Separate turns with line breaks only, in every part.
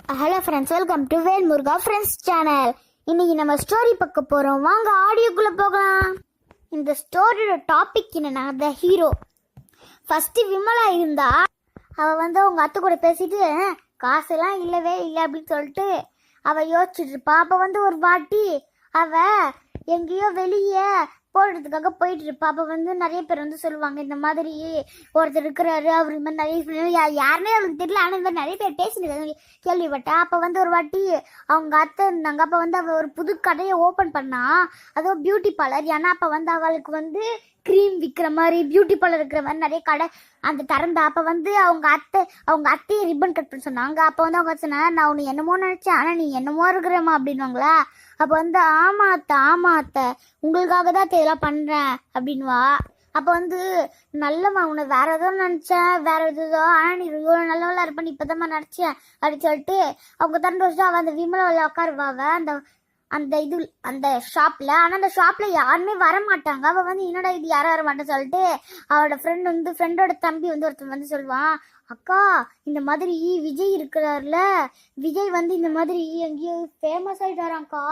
Hello friends, welcome to Vel Muruga friends channel. இன்னைக்கு நம்ம story பார்க்க போகிறோம். வாங்க ஆடியோக்குள்ளே போகலாம். இந்த ஸ்டோரியோட டாபிக் என்னன்னா, த ஹீரோ. ஃபர்ஸ்ட் விமலா இருந்தா. அவள் அவங்க அத்தை கூட பேசிட்டு காசெல்லாம் இல்லவே இல்லை அப்படின்னு சொல்லிட்டு அவள் யோசிச்சுட்டு இருப்பா. அப்போ ஒரு வாட்டி அவள் எங்கேயோ வெளியே போடுறதுக்காக போயிட்டு இருப்பா. அப்போ நிறைய பேர் சொல்லுவாங்க, இந்த மாதிரி ஒருத்தர் இருக்கிறாரு, அவர் இந்த மாதிரி நிறைய யாருமே அவளுக்கு தெரியல, ஆனால் இந்த மாதிரி நிறைய பேர் பேசினது கேள்விப்பட்டா. அப்போ ஒரு வாட்டி அவங்க அத்தை இருந்தாங்க. அப்போ அவள் ஒரு புது கடையை ஓப்பன் பண்ணா, அதுவும் பியூட்டி பார்லர். ஏன்னா அப்போ அவளுக்கு க்ரீம் விற்கிற மாதிரி, பியூட்டி பார்லர் இருக்கிற மாதிரி நிறைய கடை அந்த திறந்தா. அப்போ அவங்க அத்தையை ரிப்பன் கட் பண்ண சொன்னாங்க. அப்போ அவங்க சொன்னா, நான் உன்னை என்னமோ நினச்சேன், ஆனால் நீ என்னமோ இருக்கிறமா அப்படின்வாங்களா. அப்போ ஆமா அத்தை உங்களுக்காக தான் இதெல்லாம் பண்ணுறேன் அப்படின்வா. அப்போ நல்லம்மா, உன்னை வேற ஏதோ நினச்சேன், வேற எதோ, ஆனால் நீ இவ்வளோ நல்லவெல்லாம் இருப்பேன், இப்போதான் நினச்சேன் அப்படின்னு சொல்லிட்டு அவங்க திறந்து வச்சுட்டு அவள் அந்த விமலாவில் உட்காருவாவ அந்த ஷாப்ல. ஆனா அந்த ஷாப்ல யாருமே வர மாட்டாங்க. அவ என்னடா இது யாரும் வர மாட்டேன்னு சொல்லிட்டு அவளோட ஃப்ரெண்டோட தம்பி ஒருத்தன் சொல்லுவான், அக்கா இந்த மாதிரி விஜய் இருக்கிறார்ல, விஜய் இந்த மாதிரி எங்கேயோ ஃபேமஸ் ஆயிட்டாராங்க்கா.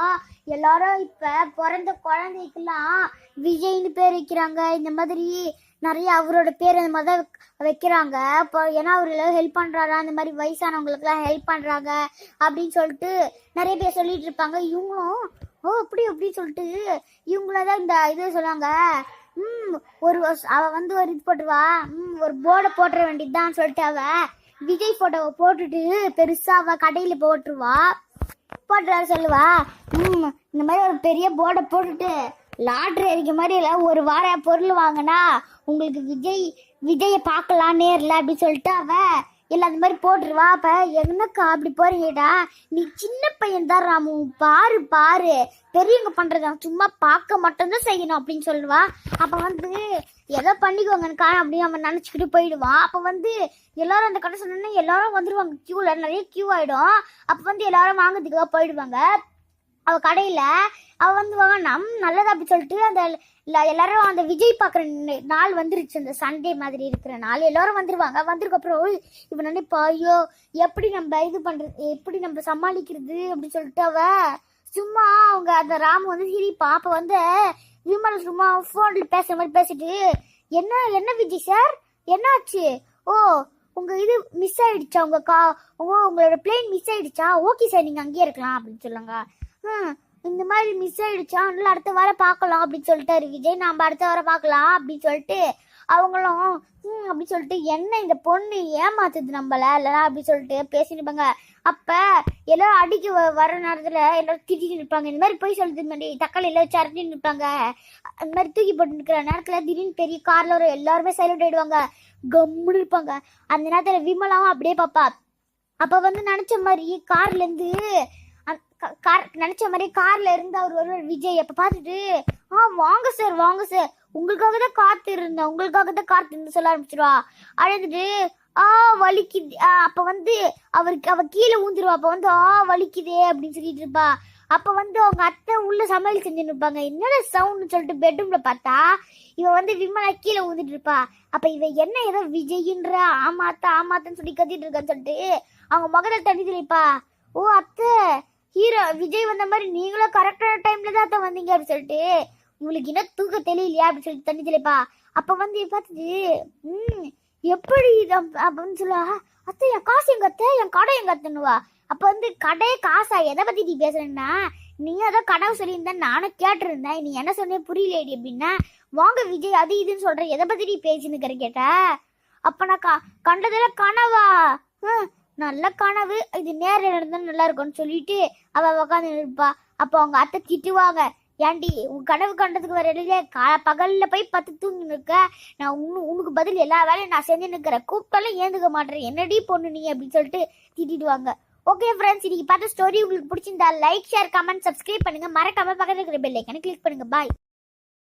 எல்லாரும் இப்ப பிறந்த குழந்தைக்கெல்லாம் விஜய்னு பேர் வைக்கிறாங்க. இந்த மாதிரி நிறைய அவரோட பேர் அந்த மாதிரி தான் வைக்கிறாங்க. இப்போ ஏன்னா அவர் ஹெல்ப் பண்ணுறாரா, அந்த மாதிரி வயசானவங்களுக்குலாம் ஹெல்ப் பண்ணுறாங்க அப்படின்னு சொல்லிட்டு நிறைய பேர் சொல்லிட்டு இருப்பாங்க. இவங்களும் அப்படின்னு சொல்லிட்டு இவங்களதான் இந்த இது சொல்லுவாங்க. அவ ஒரு இது போட்டுருவா, ஒரு போர்டை போட்டுற வேண்டியதுதான் சொல்லிட்டு அவ விஜய் போட்டோவை போட்டுட்டு பெருசா அவ கடையில போட்டுருவா. போட்டுறாரு சொல்லுவா, இந்த மாதிரி ஒரு பெரிய போர்டை போட்டுட்டு லாட்ரி அடிக்க மாதிரி இல்லை, ஒரு வார பொருள் வாங்கினா உங்களுக்கு விஜயை பார்க்கலாம் நேரில் அப்படின்னு சொல்லிட்டு அவ இல்லை அந்த மாதிரி போட்டுருவா. அப்போ என்னக்கா அப்படி போறீங்கடா, நீ சின்ன பையன் தான் ராமு, பாரு பெரியவங்க பண்றதா சும்மா பார்க்க மட்டும்தான் செய்யணும் அப்படின்னு சொல்லுவா. அப்போ ஏதோ பண்ணிக்கோங்கக்கா அப்படின்னு அவன் நினச்சிக்கிட்டு போயிடுவான். அப்போ எல்லாரும் அந்த கடை சொன்னோன்னா எல்லாரும் வந்துடுவாங்க, கியூவில் நிறைய கியூ ஆகிடும். அப்போ எல்லாரும் வாங்கிறதுக்காக போயிடுவாங்க. அவ கடையில அவ நல்லதா அப்படி சொல்லிட்டு அந்த எல்லாரும் அந்த விஜய் பாக்குற நாள் வந்துருச்சு. அந்த சண்டே மாதிரி இருக்கிற நாள் எல்லாரும் வந்துருவாங்க. வந்ததுக்கு அப்புறம் இவன் நினைப்பா, ஐயோ எப்படி நம்ம இது பண்றது, எப்படி நம்ம சமாளிக்கிறது அப்படின்னு சொல்லிட்டு அவ சும்மா அவங்க அந்த ராமு சிரிப்பா. அப்ப விமல் சும்மா போன்ல பேசுற மாதிரி பேசிட்டு, என்ன விஜய் சார் என்னாச்சு, உங்க இது மிஸ் ஆயிடுச்சா, உங்களோட பிளேன் மிஸ் ஆயிடுச்சா, ஓகே சார் நீங்க அங்கேயே இருக்கலாம் அப்படின்னு சொல்லுங்க. இந்த மாதிரி மிஸ் ஆயிடுச்சா, அதனால அடுத்த வாரம் பார்க்கலாம் அப்படின்னு சொல்லிட்டாரு விஜய். நாம அடுத்த வாரம் பார்க்கலாம் அப்படின்னு சொல்லிட்டு அவங்களும் அப்படி சொல்லிட்டு என்ன இந்த பொண்ணு ஏமாத்துது நம்மள இல்லைனா அப்படி சொல்லிட்டு பேசினிருப்பாங்க. அப்ப எல்லாரும் அடிக்க வர நேரத்துல எல்லாரும் திட்டிட்டு இருப்பாங்க, இந்த மாதிரி போய் சொல்லுது மாதிரி தக்காளி எல்லாம் சரட்டின்னு இருப்பாங்க. அந்த மாதிரி தூக்கி போட்டு இருக்கிற நேரத்துல திடீர்னு பெரிய கார்ல வரும், எல்லாருமே சைலண்ட் ஆயிடுவாங்க, கம்முன்னு இருப்பாங்க. அந்த நேரத்துல விமலாவும் அப்படியே பாப்பா. அப்ப நினைச்ச மாதிரி கார்ல இருந்து நினைச்ச மாதிரி கார்ல இருந்து அவர் ஒரு விஜய். அப்ப பாத்துட்டு வாங்க சார் உங்களுக்காக தான் காத்து சொல்ல ஆரம்பிச்சிருவா. அழுதுட்டு வலிக்குது. அப்ப அவ கீழே ஊந்துருவா. அப்ப வலிக்குதே அப்படின்னு சொல்லிட்டு இருப்பா. அப்ப அவங்க அத்தை உள்ள சமையல் செஞ்சுன்னு இருப்பாங்க. என்னடா சவுண்ட் சொல்லிட்டு பெட்ரூம்ல பார்த்தா இவ விமலா கீழே ஊந்துட்டு இருப்பா. அப்ப இவ என்ன ஏதோ விஜயின்ற ஆமாத்தான்னு சொல்லி கத்திட்டு இருக்கான்னு சொல்லிட்டு அவங்க முகத்தில் தண்ணி தெளிப்பா. அத்தை ஹீரோ விஜய் வந்த மாதிரி நீங்களும் கரெக்டான டைம்ல தான் அத்தை வந்தீங்க அப்படின்னு சொல்லிட்டு, உங்களுக்கு இன்னும் தூக்க தெரியலையா அப்படின்னு சொல்லிட்டு தண்ணி தெளிப்பா. அப்ப பார்த்துட்டு எப்படி அப்படின்னு சொல்லுவா, அத்தை என் காசு எங்க அத்தை, என் கடை எங்க அத்தைன்னுவா. அப்ப கடையே காசா, எதை பத்தி நீ பேசுறேன்னா, நீங்க ஏதோ கனவு சொல்லியிருந்தா நானும் கேட்டிருந்தேன், நீ என்ன சொன்னே புரியலேடி அப்படின்னா, வாங்க விஜய் அது இதுன்னு சொல்ற, எதை பத்தி நீ பேசினுக்கிற கேட்ட. அப்ப நான் கண்டதெல்லாம் கனவா, நல்ல கனவு, இது நேரில் நடந்தா நல்லா இருக்கும்னு சொல்லிட்டு அவ உட்காந்து இருப்பா. அப்போ அவங்க அத்தை திட்டுவாங்க, ஏண்டி உன் கனவு கண்டதுக்கு வர இல்லையே, பகல்ல போய் 10 தூங்கி நிற்க, நான் உனக்கு பதில் எல்லா வேலையும் நான் செஞ்சு நிற்கிறேன், கூப்பிட்டாலும் ஏந்துக்க மாட்டேறேன், என்னடி பொண்ணு நீ அப்படின்னு சொல்லிட்டு திட்டிடுவாங்க. ஓகே ஃப்ரெண்ட்ஸ், இன்னைக்கு பார்த்த ஸ்டோரி உங்களுக்கு பிடிச்சிருந்தா லைக் ஷேர் கமெண்ட் சப்ஸ்கிரைப் பண்ணுங்க, மறக்காம பக்கத்துல இருக்கிற பெல் ஐக்கானை கிளிக் பண்ணுங்க. பாய்.